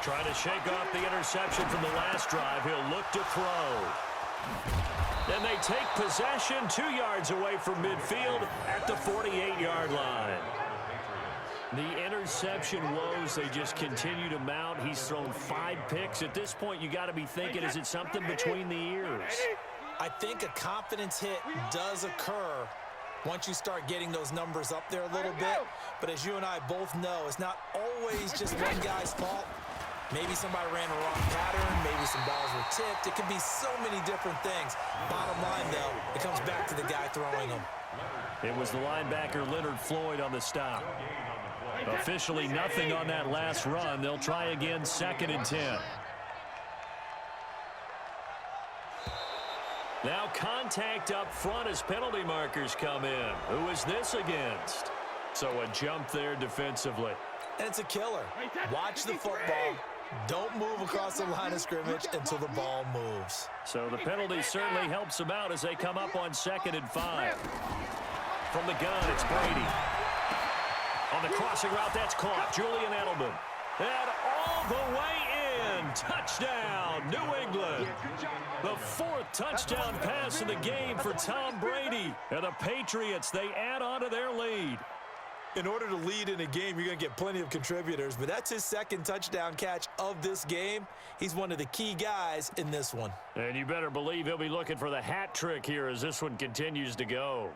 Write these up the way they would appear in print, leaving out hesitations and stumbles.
Trying to shake off the interception from the last drive. He'll look to throw. Then they take possession 2 yards away from midfield at the 48-yard line. The interception woes, they just continue to mount. He's thrown 5 picks. At this point, you got to be thinking, is it something between the ears? I think a confidence hit does occur once you start getting those numbers up there a little bit. But as you and I both know, it's not always just one guy's fault. Maybe somebody ran a wrong pattern. Maybe some balls were tipped. It could be so many different things. Bottom line, though, it comes back to the guy throwing them. It was the linebacker Leonard Floyd on the stop. Officially nothing on that last run. They'll try again, 2nd and 10. Now contact up front as penalty markers come in. Who is this against? So a jump there defensively. And it's a killer. Watch the football. Don't move across the line of scrimmage until the ball moves. So the penalty certainly helps them out as they come up on 2nd and 5. From the gun, it's Brady. On the crossing route, that's caught. Julian Edelman. And all the way in. Touchdown, New England. The 4th touchdown pass of the game for Tom Brady. And the Patriots, they add on to their lead. In order to lead in a game, you're going to get plenty of contributors, but that's his 2nd touchdown catch of this game. He's one of the key guys in this one. And you better believe he'll be looking for the hat trick here as this one continues to go.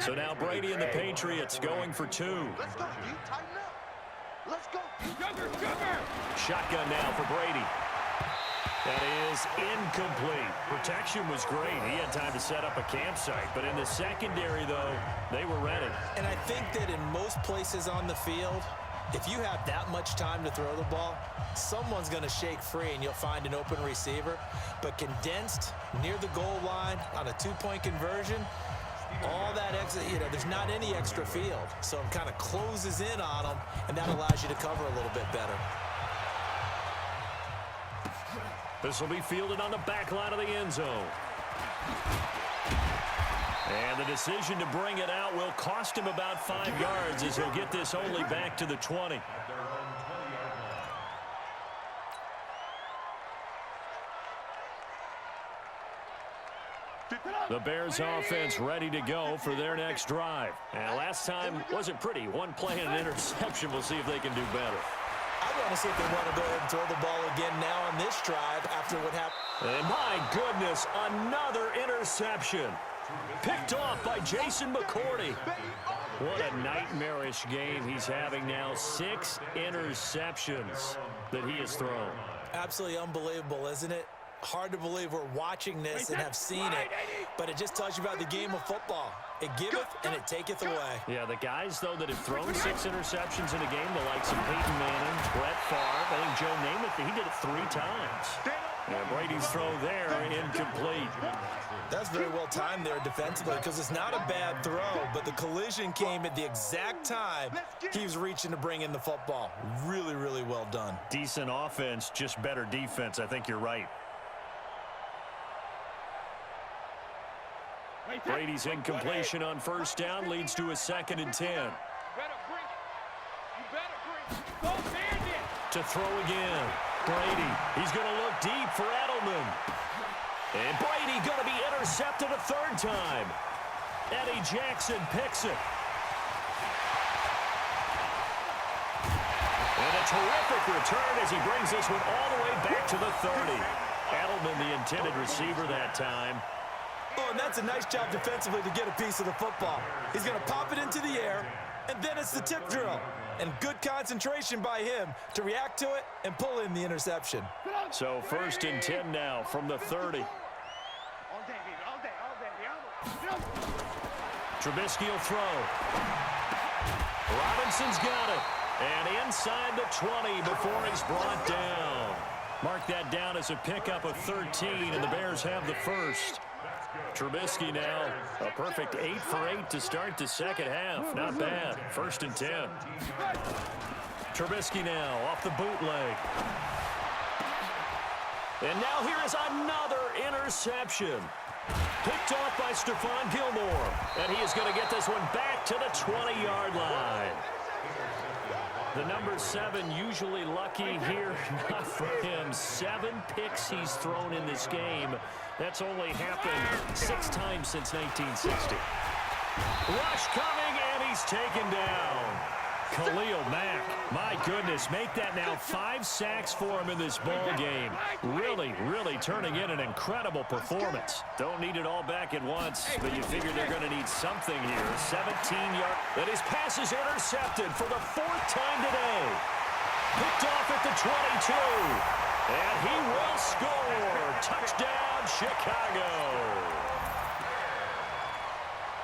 So now Brady and the Patriots going for 2. Let's go, D. Tighten up. Let's go. Shotgun now for Brady. That is incomplete. Protection was great. He had time to set up a campsite. But in the secondary, though, they were ready. And I think that in most places on the field, if you have that much time to throw the ball, someone's going to shake free and you'll find an open receiver. But condensed near the goal line on a 2-point conversion, all that extra, there's not any extra field. So it kind of closes in on them, and that allows you to cover a little bit better. This will be fielded on the back line of the end zone. And the decision to bring it out will cost him about 5 yards as he'll get this only back to the 20. The Bears offense ready to go for their next drive. And last time wasn't pretty. One play and an interception. We'll see if they can do better. I want to see if they want to go ahead and throw the ball again now on this drive after what happened. And my goodness, another interception. Picked off by Jason McCourty. What a nightmarish game he's having now. 6 interceptions that he has thrown. Absolutely unbelievable, isn't it? Hard to believe we're watching this and have seen it, but it just tells you about the game of football. It giveth and it taketh away. Yeah, the guys, though, that have thrown 6 interceptions in a game, the likes of Peyton Manning, Brett Favre, I think Joe Namath, he did it 3 times. And Brady's throw there, incomplete. That's very well timed there defensively because it's not a bad throw, but the collision came at the exact time he was reaching to bring in the football. Really, really well done. Decent offense, just better defense. I think you're right. Brady's incompletion on 1st down leads to a 2nd and 10. To throw again. Brady, he's going to look deep for Edelman. And Brady going to be intercepted a 3rd time. Eddie Jackson picks it. And a terrific return as he brings this one all the way back to the 30. Edelman, the intended receiver that time. Oh, and that's a nice job defensively to get a piece of the football. He's going to pop it into the air, and then it's the tip drill. And good concentration by him to react to it and pull in the interception. So 1st and 10 now from the 30. Trubisky will throw. Robinson's got it. And inside the 20 before he's brought down. Mark that down as a pickup of 13, and the Bears have the 1st. Trubisky now a perfect 8 for 8 to start the 2nd half. Not bad. 1st and 10. Trubisky now off the bootleg. And now here is another interception. Picked off by Stephon Gilmore. And he is going to get this one back to the 20-yard line. The number 7 usually lucky here. Not for him. 7 picks he's thrown in this game. That's only happened 6 times since 1960. Rush coming, and he's taken down. Khalil Mack, my goodness, make that now 5 sacks for him in this ball game. Really, really turning in an incredible performance. Don't need it all back at once, but you figure they're going to need something here. 17-yard, and his pass is intercepted for the 4th time today. Picked off at the 22, and he will score. Touchdown, Chicago.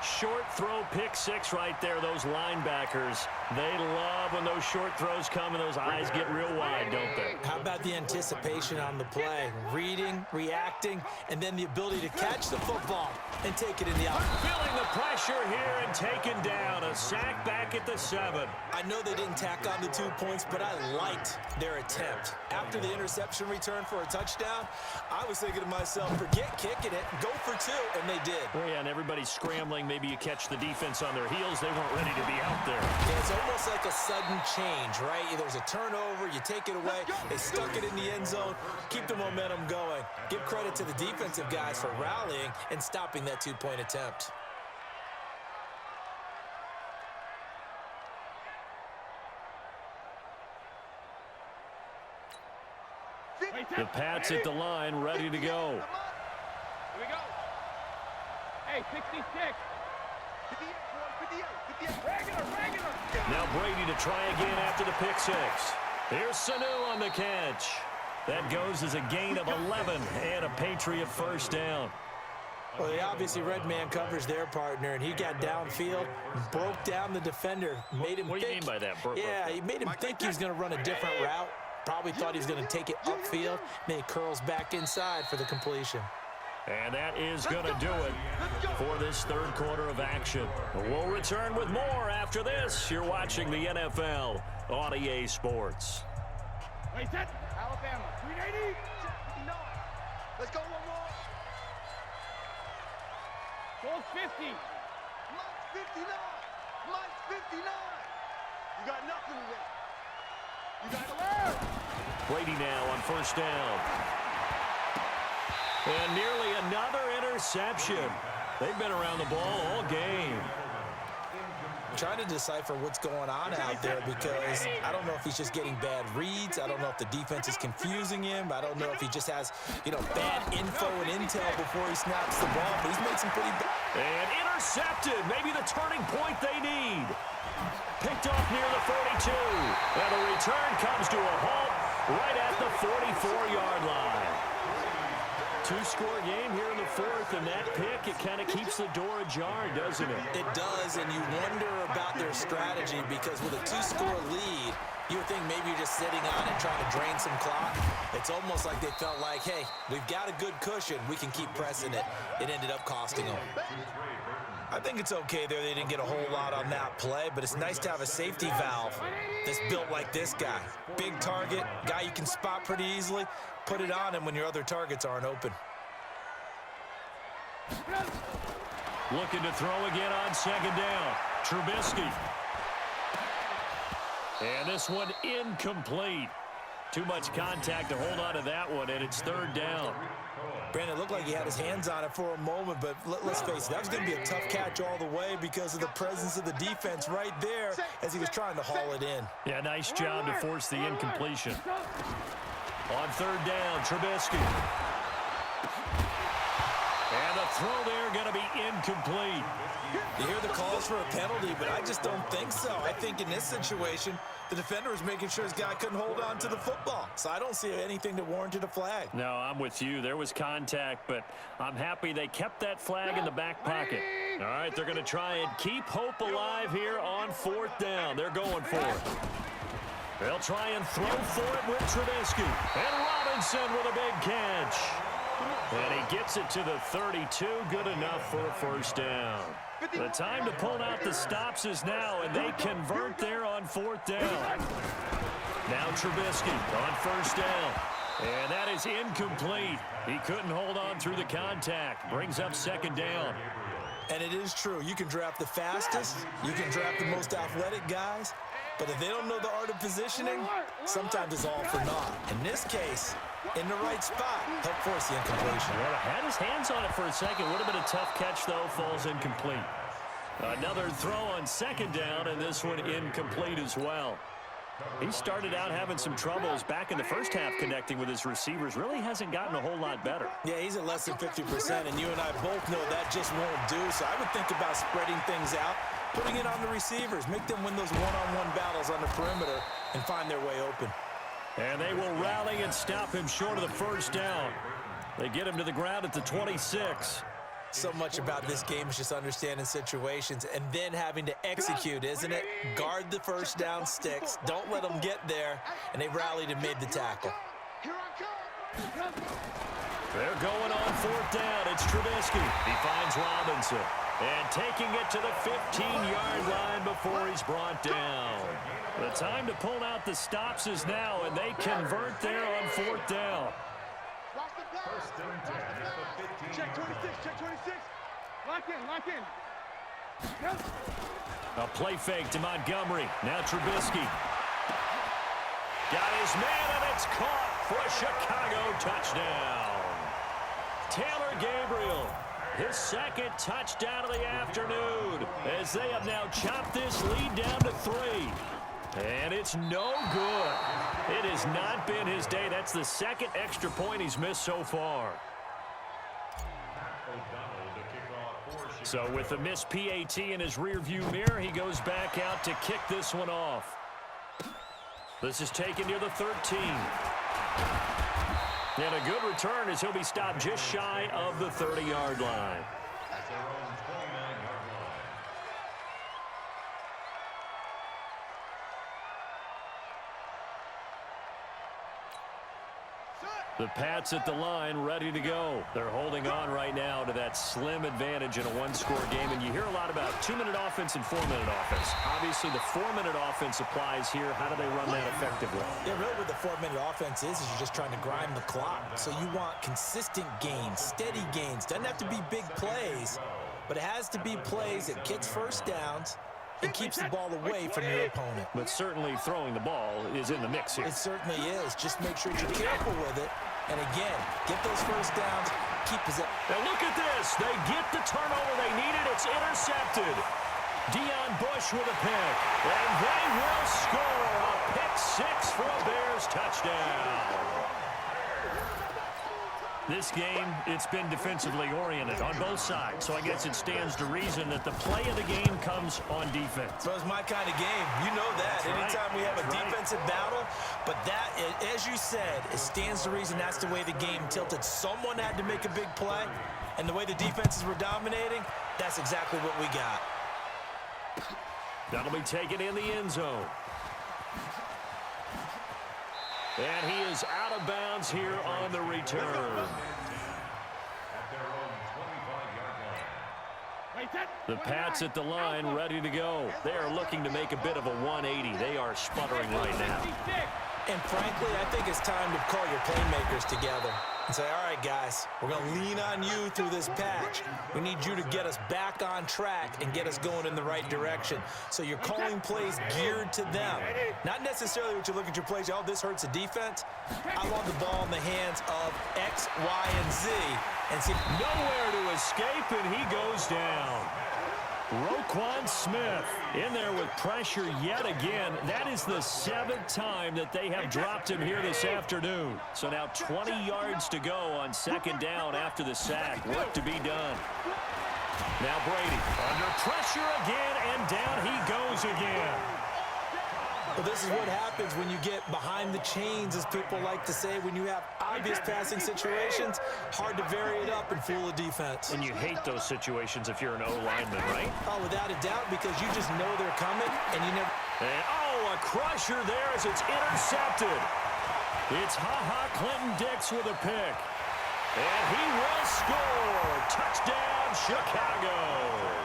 Short throw, pick 6 right there. Those linebackers, they love when those short throws come and those eyes get real wide, don't they? How about the anticipation on the play? Reading, reacting, and then the ability to catch the football and take it in the out. Feeling the pressure here and taken down. A sack back at the 7. I know they didn't tack on the 2 points, but I liked their attempt. After the interception return for a touchdown, I was thinking to myself, forget kicking it, go for 2, and they did. Well, yeah, and everybody's scrambling. Maybe you catch the defense on their heels. They weren't ready to be out there. Yeah, it's almost like a sudden change, right? There's a turnover, you take it away, they stuck it in the end zone, keep the momentum going. Give credit to the defensive guys for rallying and stopping that 2-point attempt. The Pats at the line, ready to go. Here we go. Hey, 66. 58. Regular. Now Brady to try again after the pick 6. Here's Sanu on the catch. That goes as a gain of 11 and a Patriot first down. Well, they obviously read man coverage their partner, and he got downfield, broke down the defender, made him What do you mean by that? Yeah, he made him think he was going to run a different route. Probably thought he was going to take it upfield. Then he curls back inside for the completion. And that is going to do it for this 3rd quarter of action. We'll return with more after this. You're watching the NFL on EA Sports. Wait, set. Alabama, 380. Let's go one more. Goals 50. Mike's 59. Mike's 59. You got nothing today. You got to learn. Brady now on first down. And nearly another interception. They've been around the ball all game. I'm trying to decipher what's going on out there because I don't know if he's just getting bad reads. I don't know if the defense is confusing him. I don't know if he just has, bad info and intel before he snaps the ball. But he's made some pretty bad. And intercepted. Maybe the turning point they need. Picked off near the 42. And the return comes to a halt right at the 44-yard line. 2-score game here in the 4th, and that pick, it kind of keeps the door ajar, doesn't it? It does, and you wonder about their strategy because with a 2-score lead, you would think maybe you're just sitting on it trying to drain some clock. It's almost like they felt like, hey, we've got a good cushion. We can keep pressing it. It ended up costing them. I think it's okay there. They didn't get a whole lot on that play, but it's nice to have a safety valve that's built like this guy. Big target, guy you can spot pretty easily. Put it on him when your other targets aren't open. Looking to throw again on 2nd down. Trubisky. And this one incomplete. Too much contact to hold on to that one, and it's 3rd down. Brandon, it looked like he had his hands on it for a moment, but let's face it, that was going to be a tough catch all the way because of the presence of the defense right there as he was trying to haul it in. Yeah, nice job to force the incompletion. On 3rd down, Trubisky. And the throw there going to be incomplete. You hear the calls for a penalty, but I just don't think so. I think in this situation, the defender was making sure his guy couldn't hold on to the football. So I don't see anything that warranted a flag. No, I'm with you. There was contact, but I'm happy they kept that flag in the back pocket. All right, they're going to try and keep hope alive here on 4th down. They're going for it. They'll try and throw for it with Trubisky. And Robinson with a big catch. And he gets it to the 32. Good enough for a first down. The time to pull out the stops is now, and they convert there on 4th down. Now Trubisky on first down. And that is incomplete. He couldn't hold on through the contact. Brings up second down. And it is true. You can draft the fastest. You can draft the most athletic guys. But if they don't know the art of positioning, sometimes it's all for naught. In this case, in the right spot, help force the incompletion. Well, had his hands on it for a second. Would have been a tough catch, though. Falls incomplete. Another throw on second down, and this one incomplete as well. He started out having some troubles back in the first half connecting with his receivers. Really hasn't gotten a whole lot better. Yeah, he's at less than 50%, and you and I both know that just won't do. So I would think about spreading things out, putting it on the receivers, make them win those one-on-one battles on the perimeter and find their way open. And they will rally and stop him short of the first down. They get him to the ground at the 26. So much about this game is just understanding situations and then having to execute, isn't it? Guard the first down sticks. Don't let them get there. And they rallied and made the tackle. They're going on fourth down. It's Trubisky. He finds Robinson. And taking it to the 15-yard line before he's brought down. The time to pull out the stops is now, and they convert there on fourth down. Check 26, check 26. Lock in. A play fake to Montgomery. Now Trubisky. Got his man, and it's caught for a Chicago touchdown. Taylor Gabriel, his second touchdown of the afternoon, as they have now chopped this lead down to 3. And it's no good. It has not been his day. That's the second extra point he's missed so far. So with the missed PAT in his rearview mirror, he goes back out to kick this one off. This is taken near the 13. And a good return as he'll be stopped just shy of the 30-yard line. The Pats at the line, ready to go. They're holding on right now to that slim advantage in a one-score game. And you hear a lot about 2-minute offense and 4-minute offense. Obviously, the 4-minute offense applies here. How do they run that effectively? Yeah, really what the 4-minute offense is you're just trying to grind the clock. So you want consistent gains, steady gains. Doesn't have to be big plays, but it has to be plays that gets first downs and keeps the ball away from your opponent. But certainly throwing the ball is in the mix here. It certainly is. Just make sure you're careful with it. And again, get those first downs, keep possession. Now look at this. They get the turnover they needed. It's intercepted. Deion Bush with a pick. And they will score a pick 6 for a Bears touchdown. This game, it's been defensively oriented on both sides. So I guess it stands to reason that the play of the game comes on defense. So it's my kind of game. You know that. That's Anytime right. we have a That's right. defensive battle. But that, as you said, it stands to reason that's the way the game tilted. Someone had to make a big play. And the way the defenses were dominating, that's exactly what we got. That'll be taken in the end zone. And he is out of bounds here on the return. The Pats at the line, ready to go. They are looking to make a bit of a 180. They are sputtering right now. And frankly, I think it's time to call your playmakers together and say, all right, guys, we're going to lean on you through this patch. We need you to get us back on track and get us going in the right direction. So you're calling plays geared to them. Not necessarily what you look at your plays, oh, this hurts the defense. I want the ball in the hands of X, Y, and Z. And see, Nowhere to escape, and he goes down. Roquan Smith in there with pressure yet again. That is the 7th time that they have dropped him here this afternoon. So now 20 yards to go on second down after the sack. Work to be done. Now Brady under pressure again, and down he goes again. well, this is what happens when you get behind the chains, as people like to say, when you have obvious passing situations. Hard to vary it up and fool a defense. And you hate those situations if you're an O-lineman, right? Oh, without a doubt, because you just know they're coming, and you never... And, oh, a crusher there as it's intercepted. It's Ha-Ha Clinton-Dix with a pick. And he will score. Touchdown, Chicago.